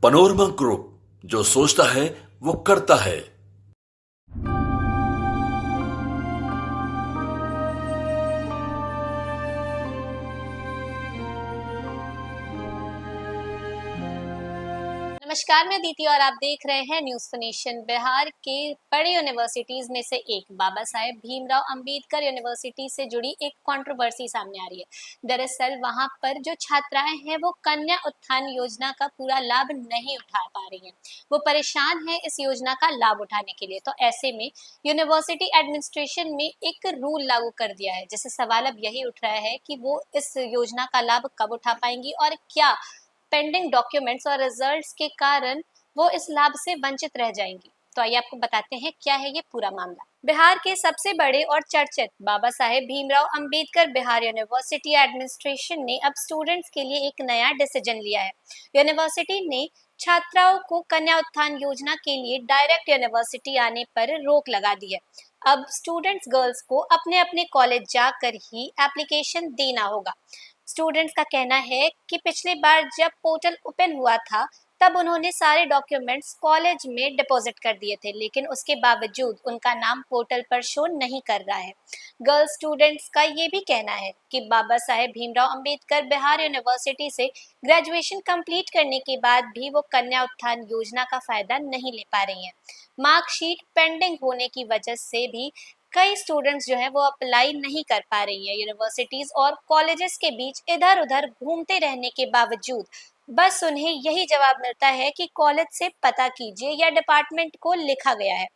Panorama group, जो सोचता है वो करता है। नमस्कार, मैं दीदी और आप देख रहे हैं न्यूज फिनेशन। बिहार के बड़े यूनिवर्सिटीज में से एक बाबा साहेब भीमराव अंबेडकर यूनिवर्सिटी से जुड़ी एक कंट्रोवर्सी सामने आ रही है। दरअसल वहां पर जो छात्राएं हैं वो कन्या उत्थान योजना का पूरा लाभ नहीं उठा पा रही हैं। वो परेशान है इस योजना का लाभ उठाने के लिए। तो ऐसे में यूनिवर्सिटी एडमिनिस्ट्रेशन में एक रूल लागू कर दिया है, जिससे सवाल अब यही उठ रहा है कि वो इस योजना का लाभ कब उठा पाएंगी और क्या पेंडिंग डॉक्यूमेंट्स और रिजल्ट्स के कारण वो इस लाभ से वंचित रह जाएंगी। तो आइए आपको बताते हैं क्या है ये पूरा मामला। बिहार के सबसे बड़े और चर्चित बाबा साहेब भीमराव अंबेडकर बिहार यूनिवर्सिटी एडमिनिस्ट्रेशन ने अब स्टूडेंट्स के लिए एक नया डिसीजन लिया है। यूनिवर्सिटी ने छात्राओं को कन्या उत्थान योजना के लिए डायरेक्ट यूनिवर्सिटी आने पर रोक लगा दी है। अब स्टूडेंट्स गर्ल्स को अपने अपने कॉलेज जाकर ही एप्लीकेशन देना होगा। स्टूडेंट्स का कहना है कि पिछली बार जब पोर्टल ओपन हुआ था तब उन्होंने सारे डॉक्यूमेंट्स कॉलेज में डिपॉजिट कर दिए थे, लेकिन उसके बावजूद उनका नाम पोर्टल पर शो नहीं कर रहा है। गर्ल्स स्टूडेंट्स का ये भी कहना है कि बाबा साहेब भीमराव अंबेडकर बिहार यूनिवर्सिटी से ग्रेजुएशन कंप्लीट करने के बाद भी वो कन्या उत्थान योजना का फायदा नहीं ले पा रही हैं। मार्कशीट पेंडिंग होने की वजह से भी कई स्टूडेंट्स जो है वो अप्लाई नहीं कर पा रही है। यूनिवर्सिटीज और कॉलेजेस के बीच इधर उधर घूमते रहने के बावजूद बस उन्हें यही जवाब मिलता है कि कॉलेज से पता कीजिए या डिपार्टमेंट को लिखा गया है।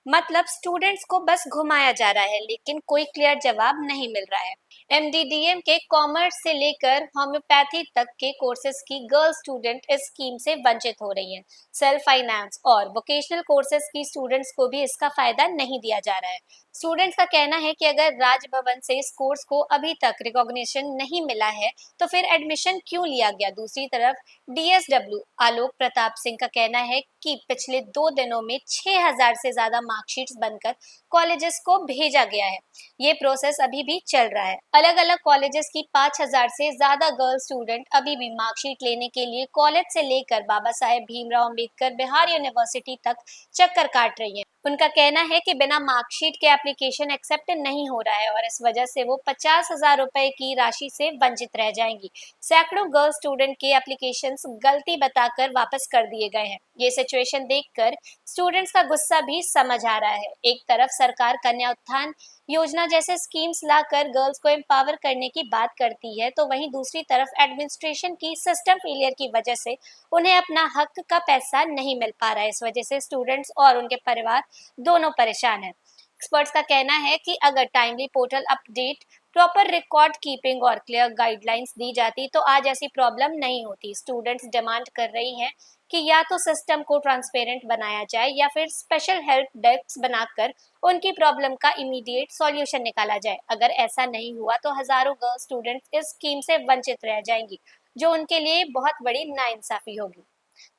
मतलब स्टूडेंट्स को बस घुमाया जा रहा है, लेकिन कोई क्लियर जवाब नहीं मिल रहा है। एमडीडीएम के कॉमर्स से लेकर होम्योपैथी तक के कोर्सेज की गर्ल स्टूडेंट इस स्कीम से वंचित हो रही हैं। सेल्फ फाइनेंस और वोकेशनल कोर्सेज की स्टूडेंट्स को भी इसका फायदा नहीं दिया जा रहा है। स्टूडेंट्स का कहना है कि अगर राजभवन से इस कोर्स को अभी तक रिकॉग्निशन नहीं मिला है तो फिर एडमिशन क्यों लिया गया। दूसरी तरफ डीएसडब्ल्यू आलोक प्रताप सिंह का कहना है कि पिछले 2 दिनों में 6000 से ज्यादा मार्कशीट्स बनकर कॉलेजेस को भेजा गया है। ये प्रोसेस अभी भी चल रहा है। अलग अलग कॉलेजेस की 5000 से ज्यादा गर्ल स्टूडेंट अभी भी मार्कशीट लेने के लिए कॉलेज से लेकर बाबा साहेब भीमराव अंबेडकर बिहार यूनिवर्सिटी तक चक्कर काट रही हैं। उनका कहना है कि बिना मार्कशीट के एप्लीकेशन एक्सेप्ट नहीं हो रहा है और इस वजह से वो 50,000 रुपए की राशि से वंचित रह जाएंगी। सैकड़ों गर्ल स्टूडेंट के एप्लीकेशंस गलती बताकर वापस कर दिए गए हैं। ये सिचुएशन देखकर स्टूडेंट्स का गुस्सा भी समझ आ रहा है। एक तरफ सरकार कन्या उत्थान योजना जैसे स्कीम्स लाकर गर्ल्स को एम्पावर करने की बात करती है, तो वहीं दूसरी तरफ एडमिनिस्ट्रेशन की सिस्टम फेलियर की वजह से उन्हें अपना हक का पैसा नहीं मिल पा रहा है। इस वजह से स्टूडेंट्स और उनके परिवार दोनों परेशान हैं। एक्सपर्ट्स का कहना है कि अगर timely portal update, proper record keeping और क्लियर गाइडलाइंस दी जाती तो आज ऐसी प्रॉब्लम नहीं होती। स्टूडेंट्स डिमांड कर रही हैं कि या तो सिस्टम को ट्रांसपेरेंट बनाया जाए या फिर स्पेशल हेल्प डेस्क बनाकर उनकी प्रॉब्लम का इमीडिएट सॉल्यूशन निकाला जाए। अगर ऐसा नहीं हुआ तो हजारों गर्ल स्टूडेंट्स इस स्कीम से वंचित रह जाएंगी, जो उनके लिए बहुत बड़ी नाइंसाफी होगी।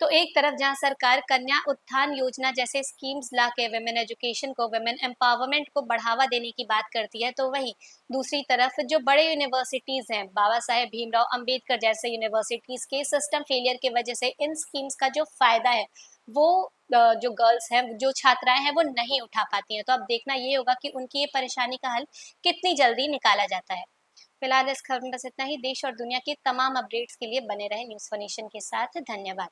तो एक तरफ जहां सरकार कन्या उत्थान योजना जैसे स्कीम्स ला के वेमेन एजुकेशन को, वेमेन एम्पावरमेंट को बढ़ावा देने की बात करती है, तो वहीं दूसरी तरफ जो बड़े यूनिवर्सिटीज हैं, बाबा साहेब भीमराव अंबेडकर जैसे यूनिवर्सिटीज के सिस्टम फेलियर की वजह से इन स्कीम्स का जो फायदा है वो जो गर्ल्स हैं, जो छात्राएं हैं, वो नहीं उठा पाती हैं। तो अब देखना ये होगा कि उनकी ये परेशानी का हल कितनी जल्दी निकाला जाता है। फिलहाल इस खबर में बस इतना ही। देश और दुनिया के तमाम अपडेट्स के लिए बने रहे न्यूज फनेशन के साथ। धन्यवाद।